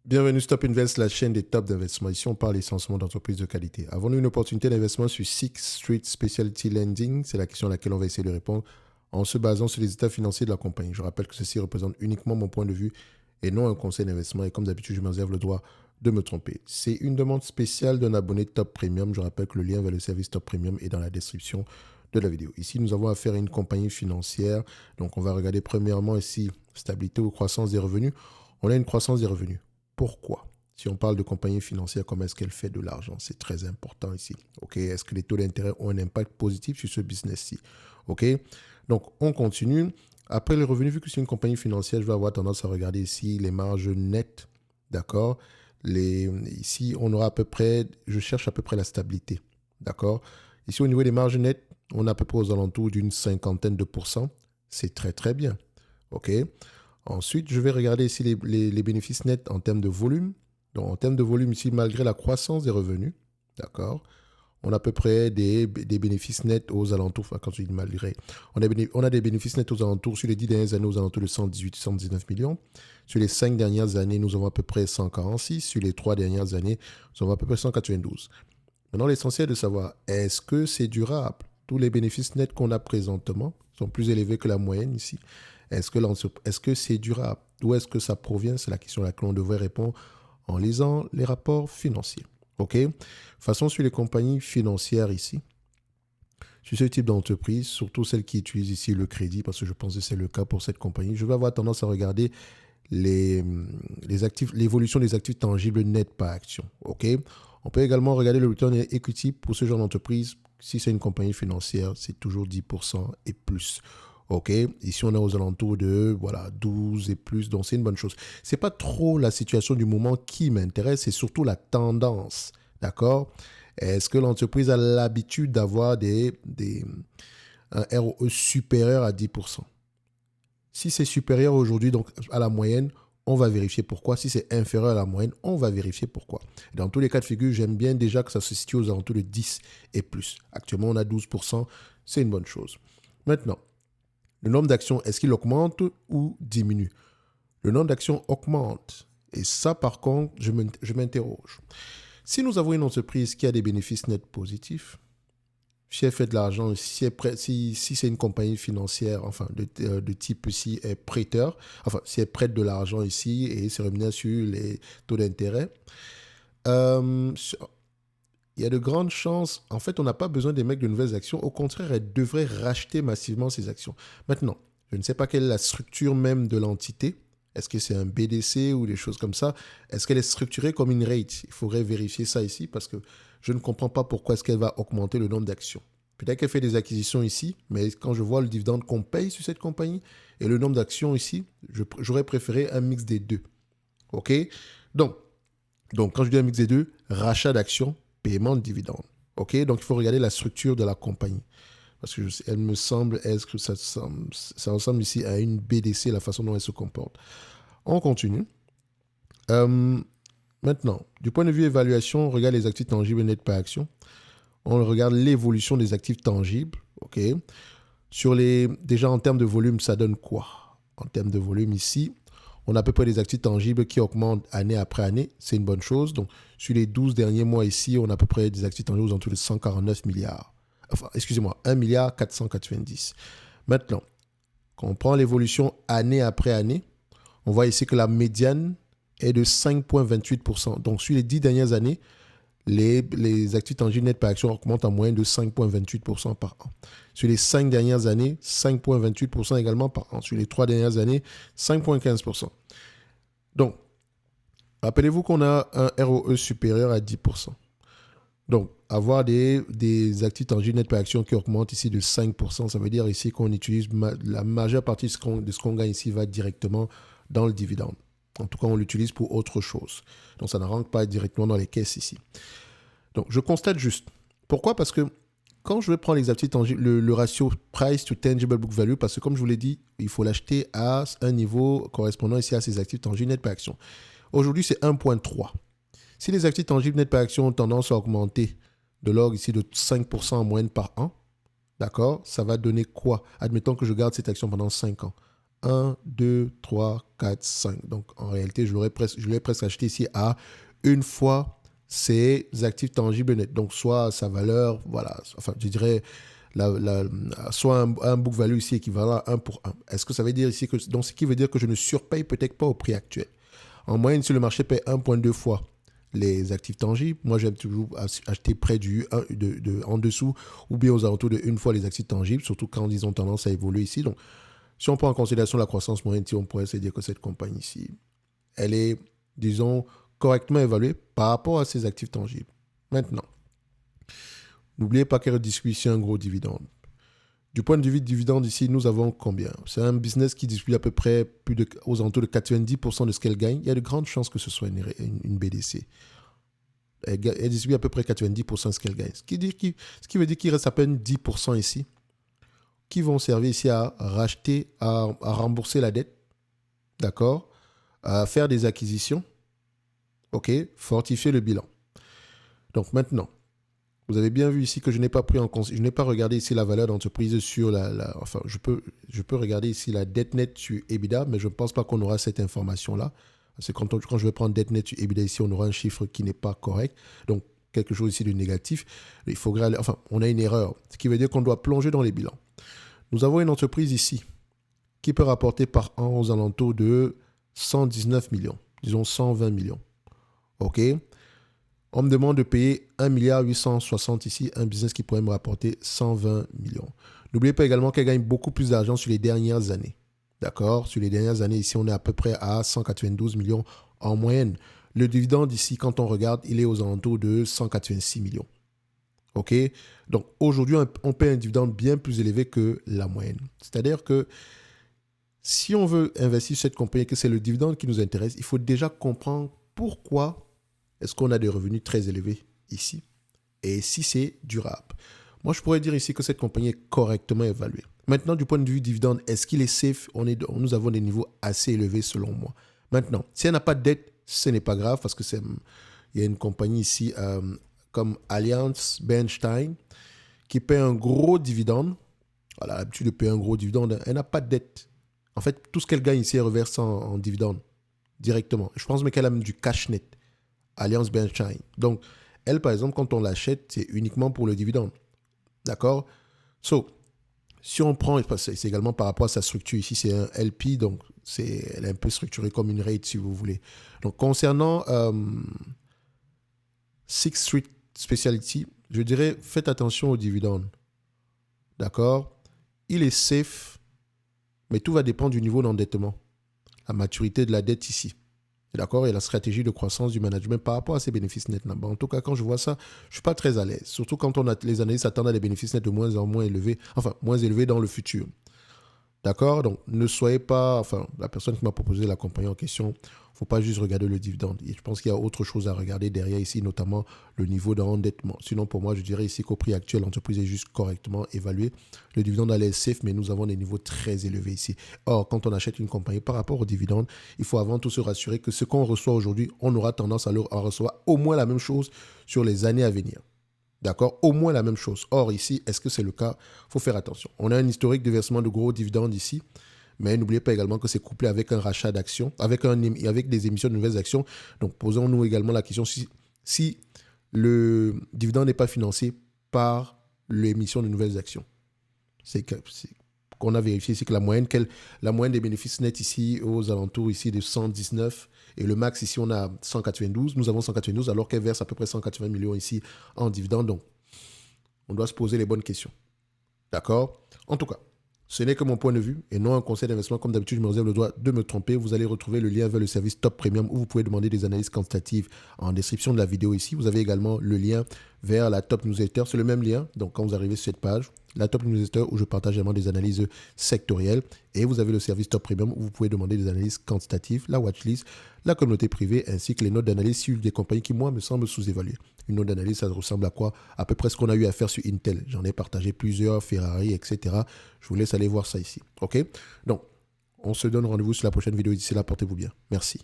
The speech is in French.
Bienvenue Stop Invest, la chaîne des tops d'investissement. Ici, on parle essentiellement d'entreprises de qualité. Avons-nous une opportunité d'investissement sur Sixth Street Specialty Lending? C'est la question à laquelle on va essayer de répondre en se basant sur les états financiers de la compagnie. Je rappelle que ceci représente uniquement mon point de vue et non un conseil d'investissement. Et comme d'habitude, je me réserve le droit de me tromper. C'est une demande spéciale d'un abonné Top Premium. Je rappelle que le lien vers le service Top Premium est dans la description de la vidéo. Ici, nous avons affaire à une compagnie financière. Donc, on va regarder premièrement ici stabilité ou croissance des revenus. On a une croissance des revenus. Pourquoi? Si on parle de compagnie financière, comment est-ce qu'elle fait de l'argent? C'est très important ici. Ok? Est-ce que les taux d'intérêt ont un impact positif sur ce business-ci? Ok? Donc, on continue. Après les revenus, vu que c'est une compagnie financière, je vais avoir tendance à regarder ici les marges nettes. D'accord? Ici, on aura à peu près, je cherche à peu près la stabilité. D'accord? Ici, au niveau des marges nettes, on a à peu près aux alentours d'une cinquantaine de pourcents. C'est très, très bien. OK? Ensuite, je vais regarder ici les bénéfices nets en termes de volume. Donc, en termes de volume, ici, malgré la croissance des revenus, d'accord, on a à peu près des bénéfices nets aux alentours, enfin, quand je dis malgré, on a des bénéfices nets aux alentours, sur les 10 dernières années, aux alentours de 118, 119 millions. Sur les 5 dernières années, nous avons à peu près 146. Sur les 3 dernières années, nous avons à peu près 192. Maintenant, l'essentiel de savoir, est-ce que c'est durable? Tous les bénéfices nets qu'on a présentement sont plus élevés que la moyenne ici. Est-ce que c'est durable? D'où est-ce que ça provient? C'est la question à laquelle on devrait répondre en lisant les rapports financiers. OK? Façon sur les compagnies financières ici. Sur ce type d'entreprise, surtout celles qui utilisent ici le crédit, parce que je pense que c'est le cas pour cette compagnie, je vais avoir tendance à regarder l'évolution des actifs tangibles nets par action. OK? On peut également regarder le return equity pour ce genre d'entreprise. Si c'est une compagnie financière, c'est toujours 10% et plus. OK? Ici, on est aux alentours de voilà, 12 et plus, donc c'est une bonne chose. Ce n'est pas trop la situation du moment qui m'intéresse, c'est surtout la tendance. D'accord? Est-ce que l'entreprise a l'habitude d'avoir un ROE supérieur à 10%? Si c'est supérieur aujourd'hui donc à la moyenne, on va vérifier pourquoi. Si c'est inférieur à la moyenne, on va vérifier pourquoi. Dans tous les cas de figure, j'aime bien déjà que ça se situe aux alentours de 10 et plus. Actuellement, on a 12%, c'est une bonne chose. Maintenant, le nombre d'actions, est-ce qu'il augmente ou diminue? Le nombre d'actions augmente. Et ça, par contre, je m'interroge. Si nous avons une entreprise qui a des bénéfices nets positifs, si elle fait de l'argent, si c'est une compagnie financière, enfin de type ici prêteur, enfin si elle prête de l'argent ici et se rémunère sur les taux d'intérêt, euh, il y a de grandes chances, en fait on n'a pas besoin d'émettre de nouvelles actions, au contraire elle devrait racheter massivement ces actions. Maintenant, je ne sais pas quelle est la structure même de l'entité. Est-ce que c'est un BDC ou des choses comme ça? Est-ce qu'elle est structurée comme une rate? Il faudrait vérifier ça ici parce que je ne comprends pas pourquoi est-ce qu'elle va augmenter le nombre d'actions. Peut-être qu'elle fait des acquisitions ici, mais quand je vois le dividende qu'on paye sur cette compagnie et le nombre d'actions ici, j'aurais préféré un mix des deux. OK? Donc, quand je dis un mix des deux, rachat d'actions, paiement de dividendes. OK? Donc, il faut regarder la structure de la compagnie. Parce que elle me semble, est-ce que ça ressemble ici à une BDC, la façon dont elle se comporte. On continue. Euh, Maintenant, du point de vue évaluation, on regarde les actifs tangibles nets par action. On regarde l'évolution des actifs tangibles. OK? Déjà en termes de volume, ça donne quoi? En termes de volume ici, on a à peu près des actifs tangibles qui augmentent année après année. C'est une bonne chose. Donc, sur les 12 derniers mois ici, on a à peu près des actifs tangibles aux alentours de 149 milliards. Enfin, excusez-moi, 1 milliard 490. Maintenant, quand on prend l'évolution année après année, on voit ici que la médiane est de 5,28%. Donc, sur les 10 dernières années, les actifs tangibles nets par action augmentent en moyenne de 5,28% par an. Sur les 5 dernières années, 5,28% également par an. Sur les 3 dernières années, 5,15%. Donc, rappelez-vous qu'on a un ROE supérieur à 10%. Donc, avoir des actifs tangibles nets par action qui augmentent ici de 5%, ça veut dire ici qu'on utilise la majeure partie de ce qu'on gagne ici va directement dans le dividende. En tout cas, on l'utilise pour autre chose. Donc, ça ne rentre pas directement dans les caisses ici. Donc, je constate juste. Pourquoi? Parce que quand je vais prendre les actifs tangibles, le ratio price to tangible book value, parce que comme je vous l'ai dit, il faut l'acheter à un niveau correspondant ici à ces actifs tangibles nets par action. Aujourd'hui, c'est 1,3. Si les actifs tangibles nets par action ont tendance à augmenter de l'ordre ici de 5% en moyenne par an, d'accord, ça va donner quoi? Admettons que je garde cette action pendant 5 ans. 1, 2, 3, 4, 5. Donc, en réalité, je l'ai presque acheté ici à une fois ses actifs tangibles nets. Donc, soit sa valeur, voilà, enfin, je dirais, soit un book value ici équivalent à 1 pour 1. Est-ce que ça veut dire ici que... Donc, ce qui veut dire que je ne surpaye peut-être pas au prix actuel. En moyenne, si le marché paye 1,2 fois les actifs tangibles, moi, j'aime toujours acheter près en dessous ou bien aux alentours de une fois les actifs tangibles, surtout quand ils ont tendance à évoluer ici. Donc, si on prend en considération la croissance moyenne, on pourrait se dire que cette compagnie ici, elle est, disons, correctement évaluée par rapport à ses actifs tangibles. Maintenant, n'oubliez pas qu'elle distribue un gros dividende. Du point de vue dividende ici, nous avons combien? C'est un business qui distribue à peu près aux alentours de 90% de ce qu'elle gagne. Il y a de grandes chances que ce soit une BDC. Elle distribue à peu près 90% de ce qu'elle gagne. Ce qui veut dire qu'il reste à peine 10% ici qui vont servir ici à racheter, à rembourser la dette, d'accord, à faire des acquisitions, ok, fortifier le bilan. Donc maintenant, vous avez bien vu ici que je n'ai pas regardé ici la valeur d'entreprise sur enfin, je peux regarder ici la dette nette sur EBITDA, mais je ne pense pas qu'on aura cette information-là. Parce que quand je vais prendre dette nette sur EBITDA ici, on aura un chiffre qui n'est pas correct. Donc, quelque chose ici de négatif. Il faudrait enfin, on a une erreur, ce qui veut dire qu'on doit plonger dans les bilans. Nous avons une entreprise ici qui peut rapporter par an aux alentours de 119 millions, disons 120 millions. OK? On me demande de payer 1,860 milliard ici, un business qui pourrait me rapporter 120 millions. N'oubliez pas également qu'elle gagne beaucoup plus d'argent sur les dernières années. D'accord? Sur les dernières années, ici, on est à peu près à 192 millions en moyenne. Le dividende ici, quand on regarde, il est aux alentours de 186 millions. OK? Donc, aujourd'hui, on paie un dividende bien plus élevé que la moyenne. C'est-à-dire que si on veut investir sur cette compagnie, que c'est le dividende qui nous intéresse, il faut déjà comprendre pourquoi est-ce qu'on a des revenus très élevés ici et si c'est durable. Moi, je pourrais dire ici que cette compagnie est correctement évaluée. Maintenant, du point de vue dividende, est-ce qu'il est safe? Nous avons des niveaux assez élevés selon moi. Maintenant, si elle n'a pas de dette, ce n'est pas grave parce que il y a une compagnie ici comme Allianz Bernstein qui paie un gros dividende. Elle a l'habitude de payer un gros dividende. Elle n'a pas de dette. En fait, tout ce qu'elle gagne ici, elle reverse en dividende directement. Je pense même qu'elle a même du cash net. Allianz Bernstein. Donc, elle, par exemple, quand on l'achète, c'est uniquement pour le dividende. D'accord? Si on prend, c'est également par rapport à sa structure. Ici, c'est un LP, donc elle est un peu structurée comme une REIT, si vous voulez. Donc, concernant Sixth Street Specialty, je dirais, faites attention aux dividendes. D'accord? Il est safe, mais tout va dépendre du niveau d'endettement. La maturité de la dette ici. D'accord? Et la stratégie de croissance du management par rapport à ses bénéfices nets là-bas. En tout cas, quand je vois ça, je ne suis pas très à l'aise. Surtout quand les analystes s'attendent à des bénéfices nets de moins en moins élevés, enfin, moins élevés dans le futur. D'accord? Donc, ne soyez pas... Enfin, la personne qui m'a proposé la compagnie en question, il ne faut pas juste regarder le dividende. Et je pense qu'il y a autre chose à regarder derrière ici, notamment le niveau d'endettement. Sinon, pour moi, je dirais ici qu'au prix actuel, l'entreprise est juste correctement évaluée. Le dividende allait être safe, mais nous avons des niveaux très élevés ici. Or, quand on achète une compagnie par rapport au dividende, il faut avant tout se rassurer que ce qu'on reçoit aujourd'hui, on aura tendance à recevoir au moins la même chose sur les années à venir. D'accord? Au moins la même chose. Or, ici, est-ce que c'est le cas? Il faut faire attention. On a un historique de versement de gros dividendes ici, mais n'oubliez pas également que c'est couplé avec un rachat d'actions, avec des émissions de nouvelles actions. Donc, posons-nous également la question si le dividende n'est pas financé par l'émission de nouvelles actions. C'est qu'on a vérifié ici que la moyenne des bénéfices nets ici aux alentours ici de 119 et le max ici on a 192. Nous avons 192 alors qu'elle verse à peu près 180 millions ici en dividendes. Donc, on doit se poser les bonnes questions. D'accord? En tout cas, ce n'est que mon point de vue et non un conseil d'investissement. Comme d'habitude, je me réserve le droit de me tromper. Vous allez retrouver le lien vers le service Top Premium où vous pouvez demander des analyses quantitatives en description de la vidéo ici. Vous avez également le lien vers la Top Newsletter. C'est le même lien. Donc, quand vous arrivez sur cette page, la Top Newsletter où je partage également des analyses sectorielles. Et vous avez le service Top Premium où vous pouvez demander des analyses quantitatives, la watchlist, la communauté privée ainsi que les notes d'analyse sur des compagnies qui, moi, me semblent sous-évaluées. Une note d'analyse, ça ressemble à quoi? À peu près ce qu'on a eu à faire sur Intel. J'en ai partagé plusieurs, Ferrari, etc. Je vous laisse aller voir ça ici. OK? Donc, on se donne rendez-vous sur la prochaine vidéo. D'ici là, portez-vous bien. Merci.